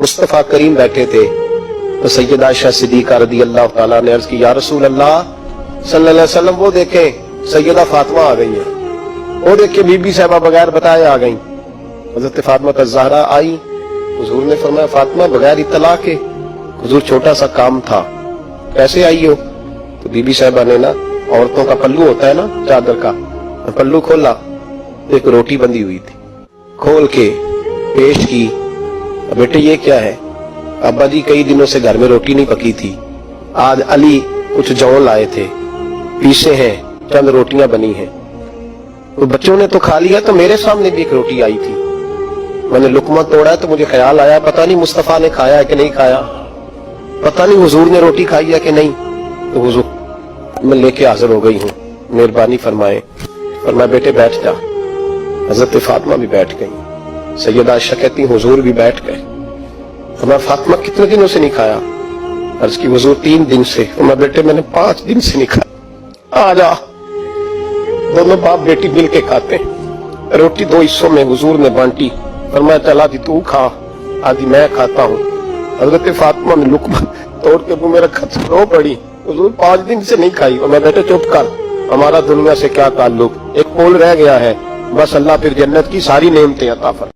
मुस्तफ़ा करीम बैठे थे तो सैयदा आयशा सिद्दीक़ा रज़ी अल्लाह ताला ने अर्ज की, या रसूल अल्लाह सल्लल्लाहु अलैहि वसल्लम, वो देखें सैयदा फातिमा आ गई है, वो देखे बीबी साहबा बगैर बताए आ गई। हज़रत फातिमा ज़हरा आई, हुजूर ने फरमाया फातिमा बगैर इत्तला के। हुजूर छोटा सा काम था, कैसे आई हो? तो बीबी साहबा ने ना, औरतों का पल्लू होता है ना चादर का, पल्लू खोला, एक रोटी बंधी हुई थी, खोल के पेश की। बेटे ये क्या है? अब्बा जी कई दिनों से घर में रोटी नहीं पकी थी, आज अली कुछ जौ लाए थे, पीसे हैं, चंद रोटियां बनी हैं। तो बच्चों ने तो खा लिया, तो मेरे सामने भी एक रोटी आई थी, मैंने लुकमा तोड़ा है तो मुझे ख्याल आया पता नहीं मुस्तफा ने खाया है कि नहीं खाया, पता नहीं हुजूर ने रोटी खाई है कि नहीं। तो हुजूर मैं लेके हाजिर हो गई हूँ, मेहरबानी फरमाए। फरमाया बेटे बैठ जा। हजरत फातिमा भी बैठ गई। सैयदा आयशा कहती हुजूर भी बैठ गए। फरमाया फातिमा कितने दिनों से नहीं खाया? अर्ज की हुजूर 3 दिन से। फरमाया बेटे मैंने 5 दिन से नहीं खाया, आ जा। दोनों बाप बेटी मिल के खाते। रोटी 2 हिस्सों में हुजूर ने बांटी। फरमाया चला आधी तू खा, आधी मैं खाता हूँ। हजरत फातिमा ने लुकमा तोड़ के मुंह में रखा, रो पड़ी, हुजूर 5 दिन से नहीं खाई। और मैं बेटे चुप कर, हमारा दुनिया से क्या ताल्लुक, एक पोल रह गया है, बस अल्लाह फिर जन्नत की सारी नेमतें अता फरमाए।